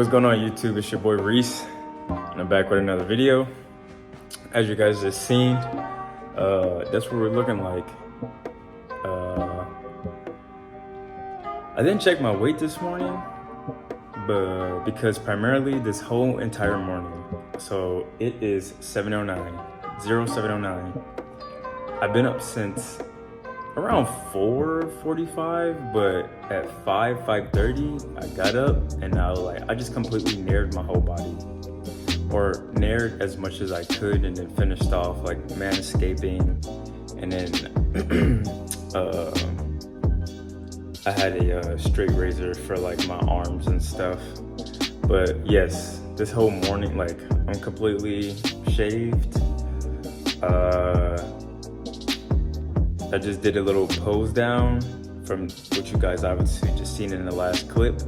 What's going on YouTube? It's your boy Reese, and I'm back with another video. As you guys just seen, that's what we're looking like. I didn't check my weight this morning, but because primarily this whole entire morning, so it is 07:09. I've been up since around 4:45, but at 5:30 I got up and I just completely nared my whole body, or nared as much as I could, and then finished off like manscaping, and then I had a straight razor for like my arms and stuff. But yes, this whole morning, like, I'm completely shaved. I just did a little pose down from what you guys obviously just seen in the last clip.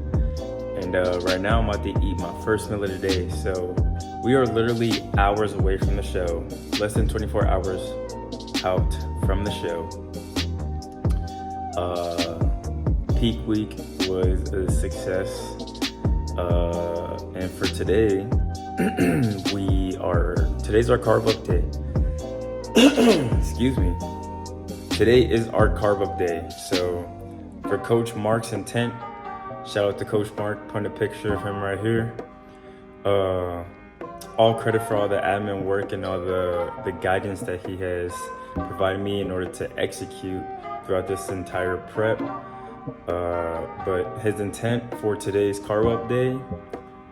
And right now I'm about to eat my first meal of the day. So we are literally hours away from the show, less than 24 hours out from the show. Peak week was a success. And for today, today's our carb up day. Excuse me. Today is our carb up day. So for Coach Mark's intent, shout out to Coach Mark, putting a picture of him right here. All credit for all the admin work and all the guidance that he has provided me in order to execute throughout this entire prep. But his intent for today's carb up day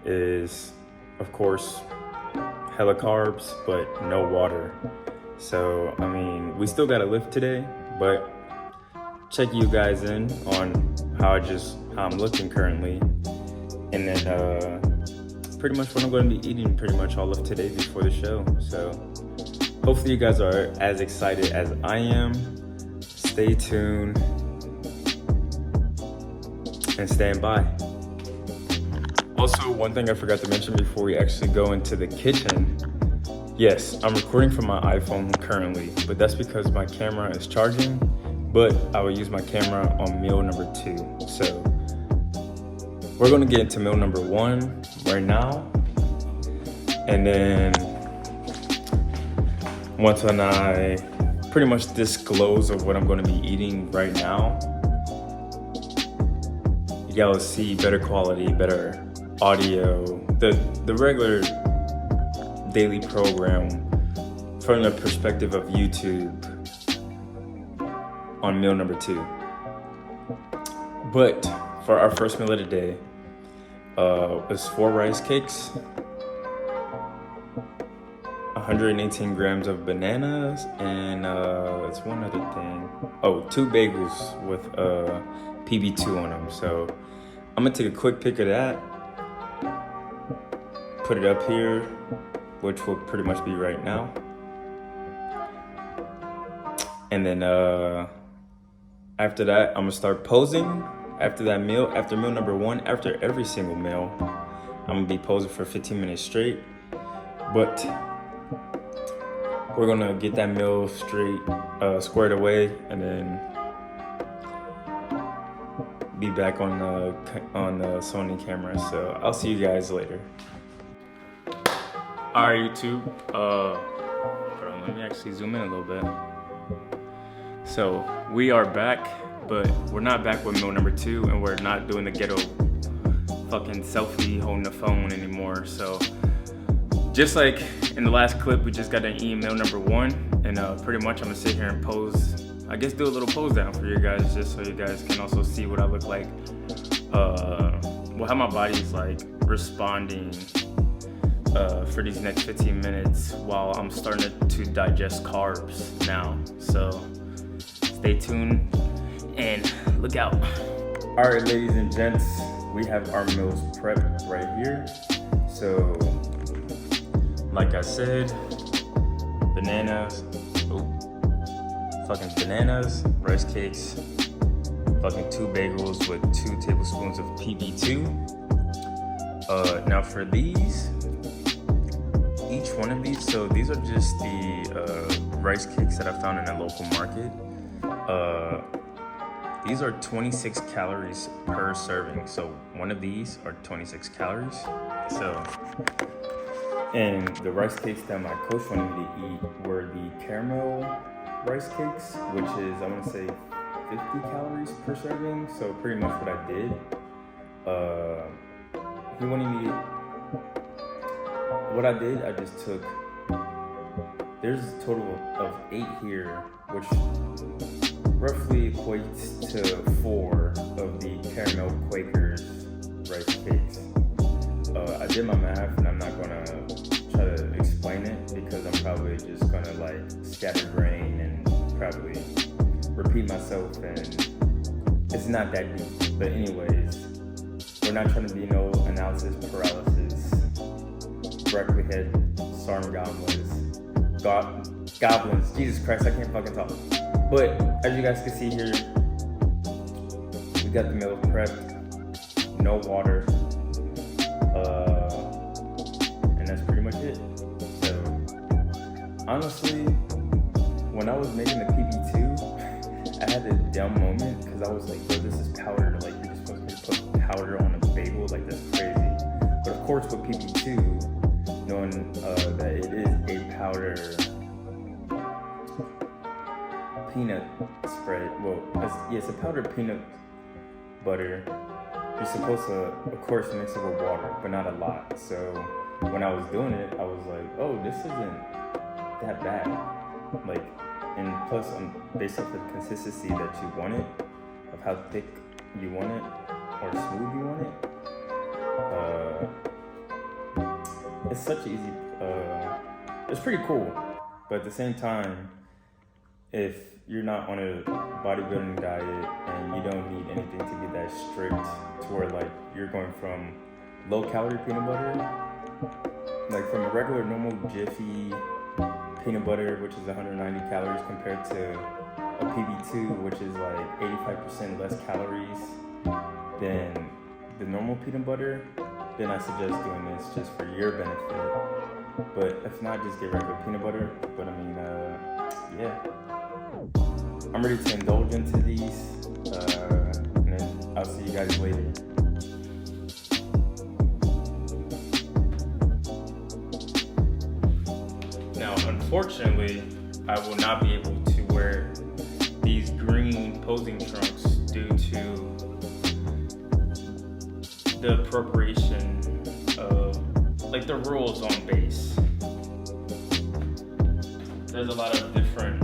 is, of course, hella carbs, but no water. So, I mean, we still gotta lift today, but check you guys in on how I'm looking currently. And then pretty much what I'm gonna be eating pretty much all of today before the show. So hopefully you guys are as excited as I am. Stay tuned and stand by. Also, one thing I forgot to mention before we actually go into the kitchen. Yes, I'm recording from my iPhone currently, but that's because my camera is charging, but I will use my camera on meal number 2. So we're gonna get into meal number 1 right now. And then once I pretty much disclose of what I'm gonna be eating right now, you guys will see better quality, better audio, the regular daily program from the perspective of YouTube on meal number 2. But for our first meal of the day, was 4 rice cakes, 118 grams of bananas, and it's one other thing. Oh, 2 bagels with PB2 on them. So I'm gonna take a quick pic of that, put it up here, which will pretty much be right now. And then after that, I'm gonna start posing. After that meal, after meal number 1, after every single meal, I'm gonna be posing for 15 minutes straight. But we're gonna get that meal straight, squared away, and then be back on the Sony camera. So I'll see you guys later. All right, YouTube. Hold on, let me actually zoom in a little bit. So we are back, but we're not back with meal number 2, and we're not doing the ghetto fucking selfie holding the phone anymore. So just like in the last clip, we just got to eat meal number 1, and pretty much I'm gonna sit here and pose. I guess do a little pose down for you guys, just so you guys can also see what I look like. How my body's like responding for these next 15 minutes while I'm starting to digest carbs now. So stay tuned and look out. All right, ladies and gents, we have our meals prepped right here. So like I said, bananas, rice cakes, fucking 2 bagels with 2 tablespoons of PB2. Now for these, each one of these, so these are just the rice cakes that I found in a local market. These are 26 calories per serving. So one of these are 26 calories. So, and the rice cakes that my coach wanted me to eat were the caramel rice cakes, which is, I want to say 50 calories per serving. So pretty much what I did. He wanted me to, what I did, I just took, there's a total of 8 here, which roughly equates to 4 of the caramel Quakers rice cakes. I did my math and I'm not gonna try to explain it because I'm probably just gonna like scatterbrain and probably repeat myself, and it's not that deep. But anyways, we're not trying to be no analysis paralysis, directly hit Sarm goblins. Jesus Christ, I can't fucking talk. But as you guys can see here, we got the meal prepped, no water, and that's pretty much it. So honestly, when I was making the PB2, I had this dumb moment because I was like, bro, this is powder. Like, you're just supposed to put powder on a bagel, like that's crazy. But of course with PB2, knowing that it is a powder peanut spread, well, it's a powdered peanut butter. You're supposed to, of course, mix it with water, but not a lot. So when I was doing it, I was like, oh, this isn't that bad. Like, and plus, based off the consistency that you want it, of how thick you want it, or smooth you want it, it's such easy, it's pretty cool. But at the same time, if you're not on a bodybuilding diet and you don't need anything to be that strict to where like you're going from low calorie peanut butter, like from a regular normal Jiffy peanut butter, which is 190 calories, compared to a PB2, which is like 85% less calories than the normal peanut butter, then I suggest doing this just for your benefit. But if not, just get regular peanut butter. But I mean, yeah. I'm ready to indulge into these, and then I'll see you guys later. Now, unfortunately, I will not be able to wear these green posing trunks due to the appropriation of, like, the rules on base. There's a lot of different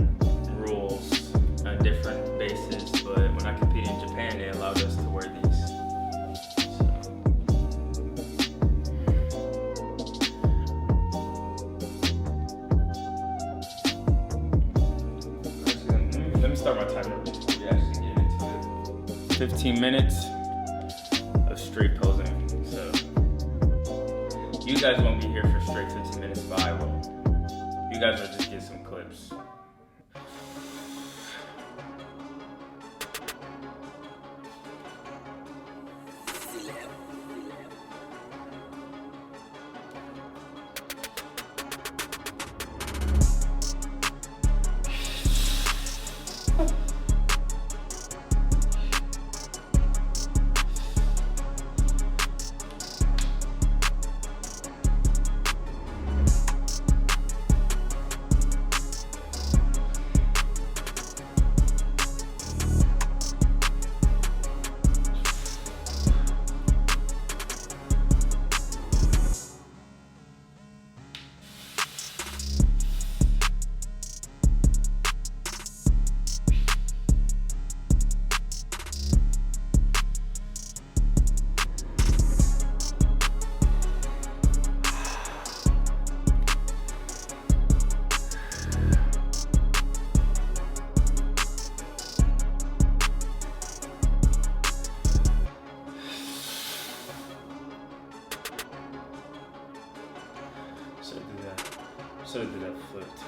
rules on different bases, but when I competed in Japan, they allowed us to wear these. So, let me start my timer before we actually get into it. 15 minutes of straight posing. So you guys won't be here for straight 15 minutes, but I will. You guys will just get some clips. So did that flipped.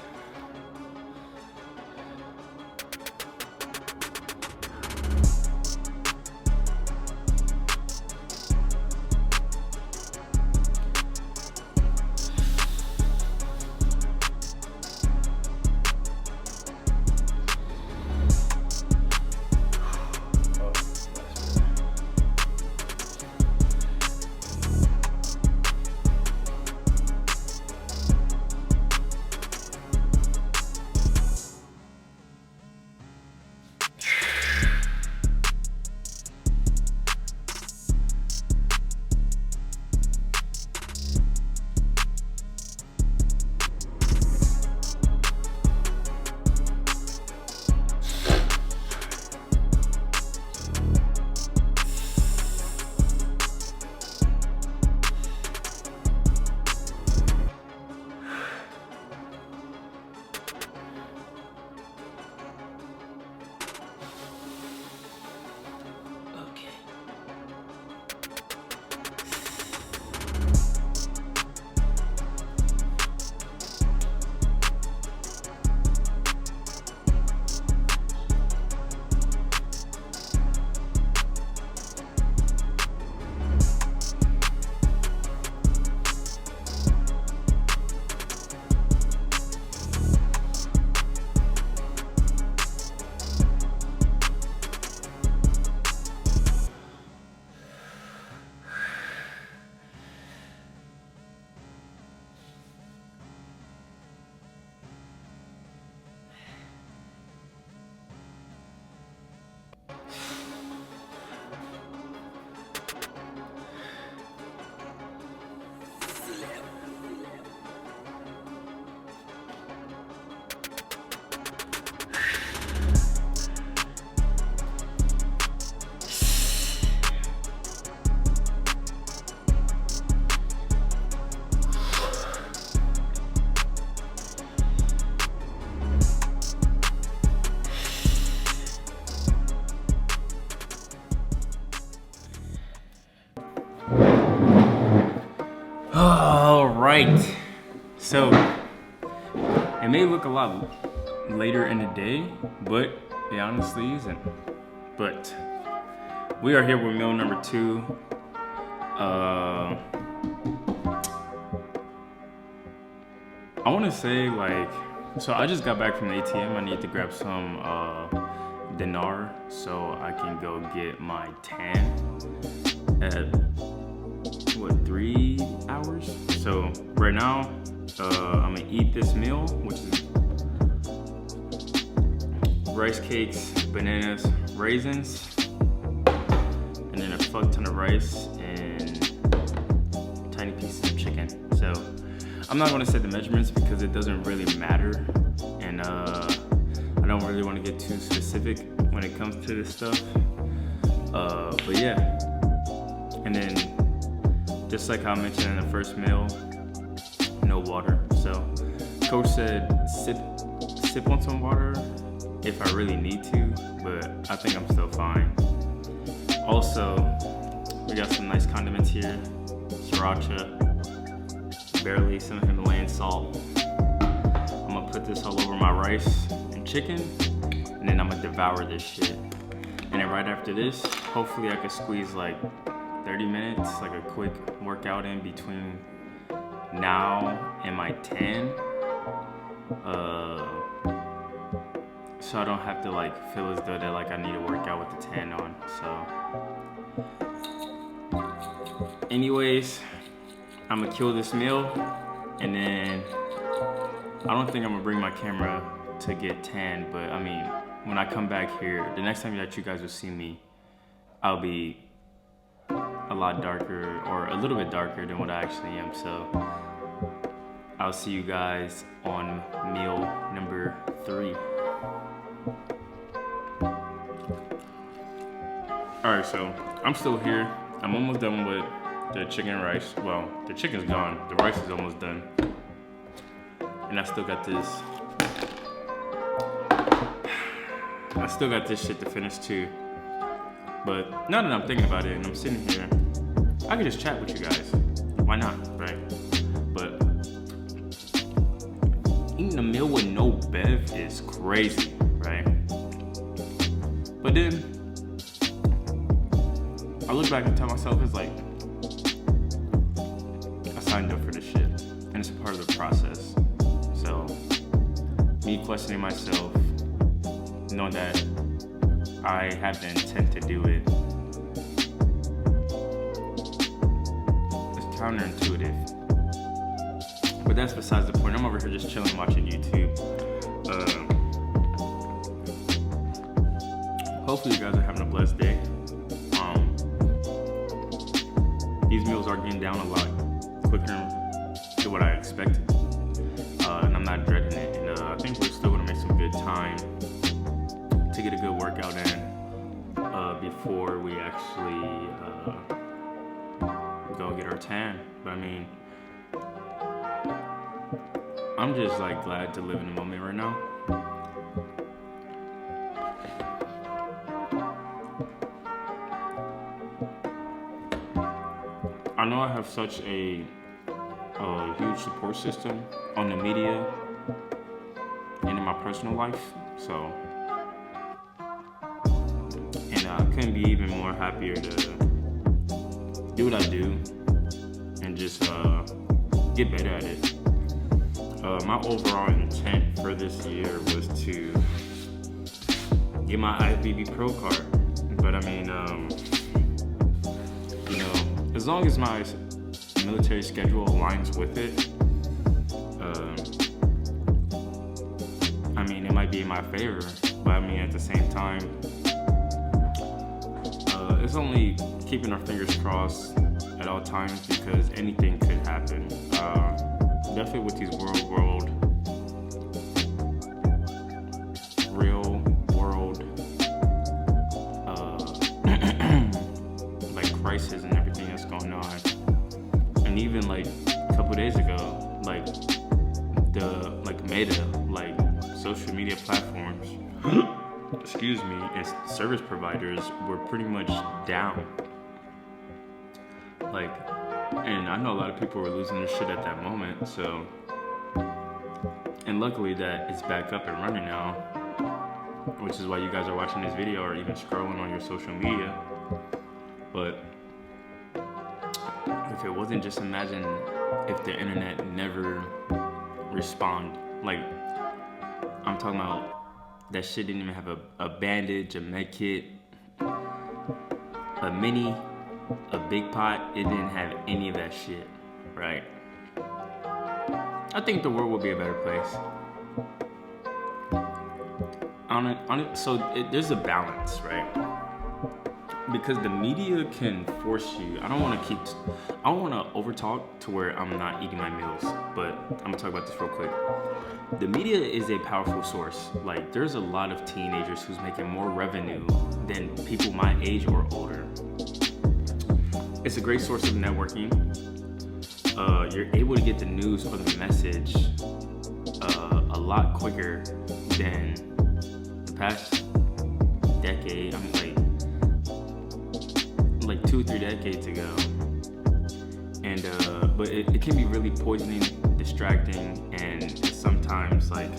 So it may look a lot later in the day, but it honestly isn't. But we are here with meal number 2. I want to say, like, so I just got back from the ATM. I need to grab some dinar so I can go get my tan at 3 hours. So right now I'm gonna eat this meal, which is rice cakes, bananas, raisins, and then a fuck ton of rice and tiny pieces of chicken. So I'm not gonna set the measurements because it doesn't really matter, and I don't really want to get too specific when it comes to this stuff. But yeah, and then just like I mentioned in the first meal, no water. So coach said sip on some water if I really need to, but I think I'm still fine. Also, we got some nice condiments here, sriracha, barely some Himalayan salt. I'm gonna put this all over my rice and chicken, and then I'm gonna devour this shit. And then right after this, hopefully I can squeeze like 30 minutes, like a quick workout in between now and my tan. So I don't have to like feel as though that like I need to work out with the tan on. So anyways, I'm gonna kill this meal, and then I don't think I'm gonna bring my camera to get tan, but I mean, when I come back here, the next time that you guys will see me, I'll be a lot darker, or a little bit darker than what I actually am. So I'll see you guys on meal number 3. Alright, so I'm still here. I'm almost done with the chicken and rice. Well, the chicken's gone. The rice is almost done. And I still got this shit to finish too. But now that I'm thinking about it and I'm sitting here, I can just chat with you guys. Why not, right? But eating a meal with no bev is crazy, right? But then I look back and tell myself, it's like, I signed up for this shit, and it's a part of the process. So me questioning myself, knowing that I have the intent to do it, it's counterintuitive. But that's besides the point. I'm over here just chilling, watching YouTube. Hopefully you guys are having a blessed day. These meals are getting down a lot quicker than what I expected. And I'm not dreading it. And I think we're still gonna make some good time to get a good workout in before we actually go get our tan. But I mean, I'm just like glad to live in the moment right now. I know I have such a huge support system on the media and in my personal life, so, and I couldn't be even more happier to do what I do and just get better at it. My overall intent for this year was to get my IFBB Pro card, but I mean, you know, as long as my military schedule aligns with it, I mean, it might be in my favor, but I mean, at the same time, it's only keeping our fingers crossed at all times because anything could happen. Definitely with these real world like crisis and everything that's going on. And even like a couple days ago, like the Meta, like social media platforms, excuse me, and service providers were pretty much down. Like, and I know a lot of people were losing their shit at that moment, so And luckily that it's back up and running now, which is why you guys are watching this video or even scrolling on your social media. But if it wasn't, just imagine if the internet never responded. Like, I'm talking about that shit didn't even have a bandage, a med kit, a mini, a big pot. It didn't have any of that shit, right? I think the world would be a better place. There's a balance, right? Because the media can force you. I don't want to overtalk to where I'm not eating my meals, but I'm gonna talk about this real quick. The media is a powerful source. Like, there's a lot of teenagers who's making more revenue than people my age or older. It's a great source of networking. You're able to get the news or the message a lot quicker than the past decade. I mean, like 2 or 3 decades ago. And but it can be really poisoning, distracting, and sometimes like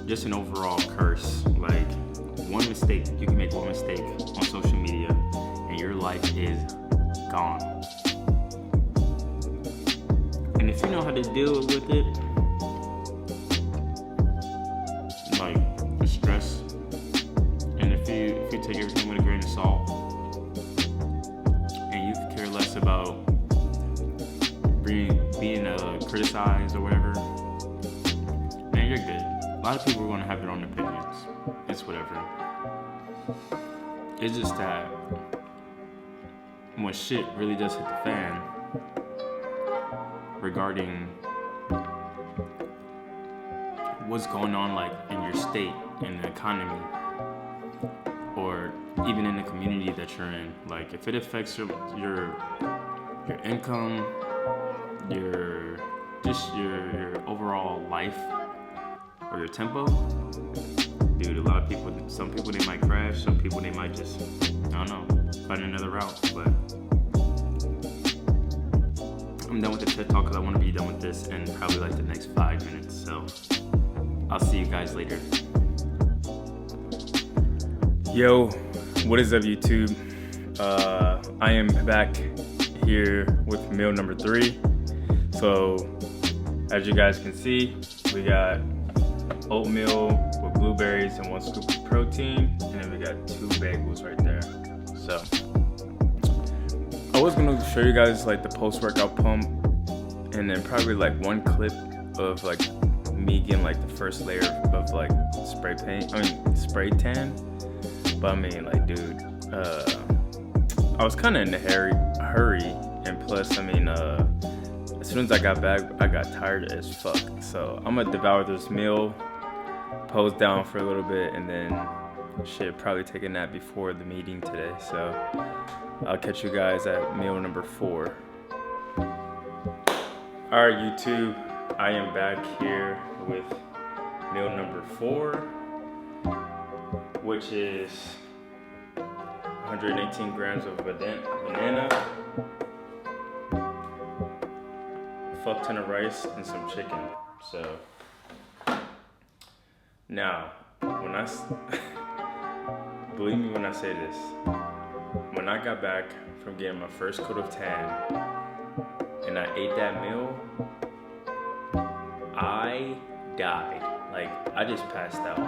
just an overall curse. Like, one mistake, you can make one mistake on social media and your life is gone. And if you know how to deal with it, like stress, and if you take everything with a grain of salt, and you could care less about being criticized or whatever, man, you're good. A lot of people are going to have their own opinions. It's whatever. It's just that when shit really does hit the fan regarding what's going on, like in your state, in the economy, or even in the community that you're in, like if it affects your income, your overall life or your tempo, dude, a lot of people, some people they might crash, some people they might just, I don't know, find another route. But I'm done with the TED Talk because I want to be done with this in probably like the next 5 minutes. So I'll see you guys later. Yo, what is up, YouTube? I am back here with meal number 3. So as you guys can see, we got oatmeal with blueberries and 1 scoop of protein, and then we got 2 bagels right there. So I was gonna show you guys like the post-workout pump, and then probably like 1 clip of like me getting like the first layer of like spray tan. But I mean, like, dude, I was kind of in a hurry, and plus, I mean, as soon as I got back, I got tired as fuck. So I'm gonna devour this meal, pose down for a little bit, and then probably take a nap before the meeting today. So I'll catch you guys at meal number 4. All right, YouTube, I am back here with meal number 4, which is 118 grams of banana, a fuck ton of rice, and some chicken. So now, believe me when I say this, when I got back from getting my first coat of tan and I ate that meal, I died. Like, I just passed out.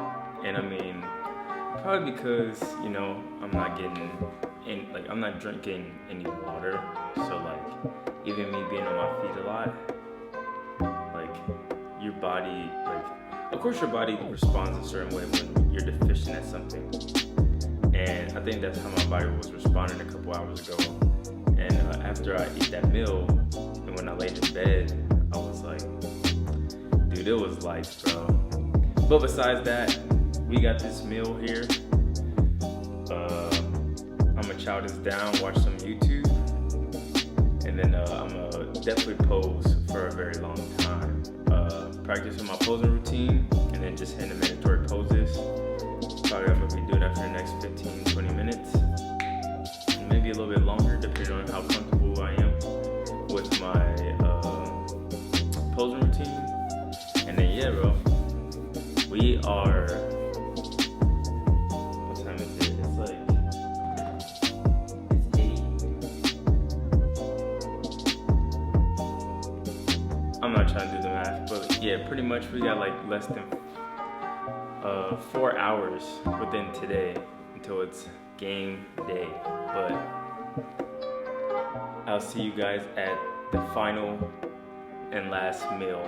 And I mean, probably because, you know, I'm not drinking any water. So like, even me being on my feet a lot, like, your body, like, of course your body responds a certain way when you're deficient at something. And I think that's how my body was responding a couple hours ago. And after I ate that meal, and when I laid in bed, I was like, dude, it was life, bro. But besides that, we got this meal here. I'm gonna chow this down, watch some YouTube, and then I'm gonna definitely pose for a very long time. Practice with my posing routine, and then just hit the mandatory poses. Probably I'm gonna be doing that for the next 15-20 minutes, maybe a little bit longer, depending on how comfortable I am with my posing routine. And then yeah, bro, we are, what time is it? It's like, it's 8. I'm not trying to do the math, but yeah, pretty much we got like less than 4 hours within today until it's game day. But I'll see you guys at the final and last meal.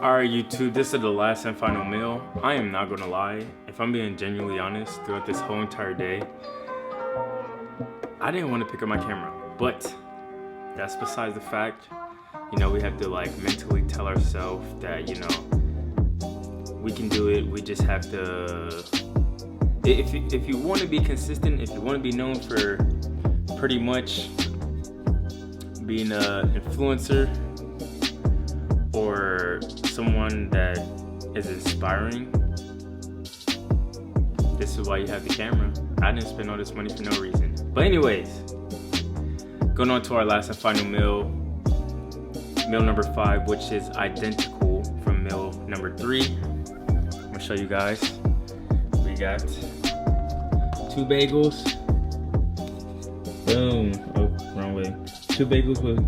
Alright YouTube, this is the last and final meal. I am not gonna lie, if I'm being genuinely honest, throughout this whole entire day, I didn't want to pick up my camera, but that's besides the fact. You know, we have to like mentally tell ourselves that, you know, we can do it. We just have to, if you want to be consistent, if you want to be known for pretty much being an influencer or someone that is inspiring, this is why you have the camera. I didn't spend all this money for no reason. But anyways, going on to our last and final meal, meal number 5, which is identical from meal number 3. I'm gonna show you guys. We got 2 bagels. Boom. Oh, wrong way. 2 bagels with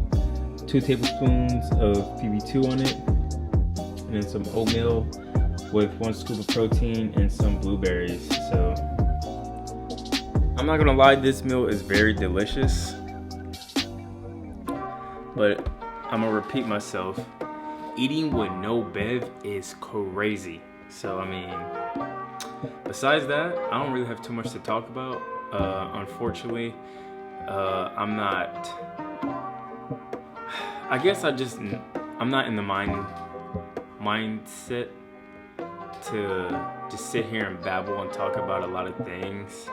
2 tablespoons of PB2 on it, and then some oatmeal with 1 scoop of protein and some blueberries. So I'm not gonna lie, this meal is very delicious, but I'm gonna repeat myself. Eating with no bev is crazy. So I mean, besides that, I don't really have too much to talk about. Unfortunately, I'm not. I guess I'm not in the mindset to just sit here and babble and talk about a lot of things,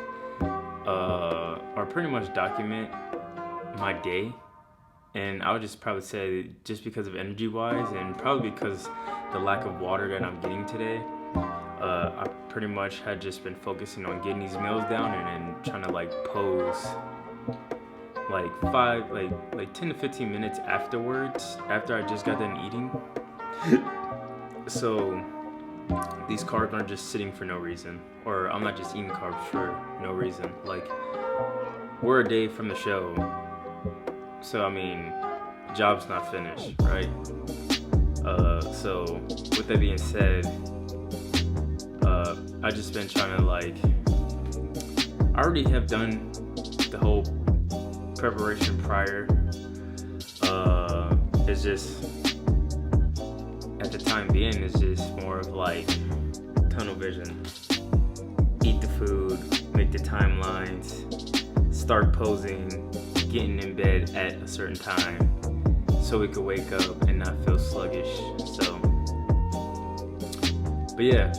or pretty much document my day. And I would just probably say, just because of energy wise, and probably because the lack of water that I'm getting today, I pretty much had just been focusing on getting these meals down and then trying to like pose like 10 to 15 minutes afterwards, after I just got done eating. So these carbs aren't just sitting for no reason, or I'm not just eating carbs for no reason. Like, we're a day from the show, so I mean, job's not finished, right? So with that being said, I just been trying to like, I already have done the whole preparation prior. It's just, at the time being, it's just more of like tunnel vision. Eat the food, make the timelines, start posing, getting in bed at a certain time so we could wake up and not feel sluggish. So, but yeah,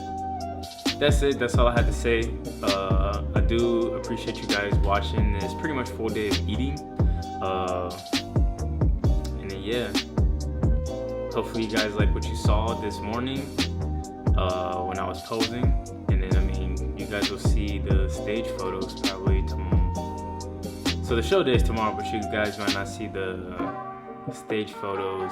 that's it. That's all I had to say. I do appreciate you guys watching this pretty much full day of eating. And then yeah, hopefully you guys like what you saw this morning when I was posing. And then I mean, you guys will see the stage photos probably tomorrow. So the show day is tomorrow, but you guys might not see the stage photos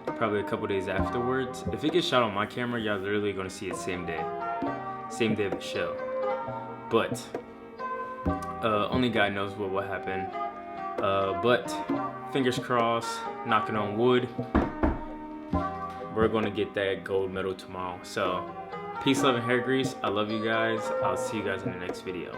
probably a couple days afterwards. If it gets shot on my camera, y'all literally gonna see it same day of the show. But only God knows what will happen. But fingers crossed, knocking on wood, we're gonna get that gold medal tomorrow. So peace, love, and hair grease. I love you guys. I'll see you guys in the next video.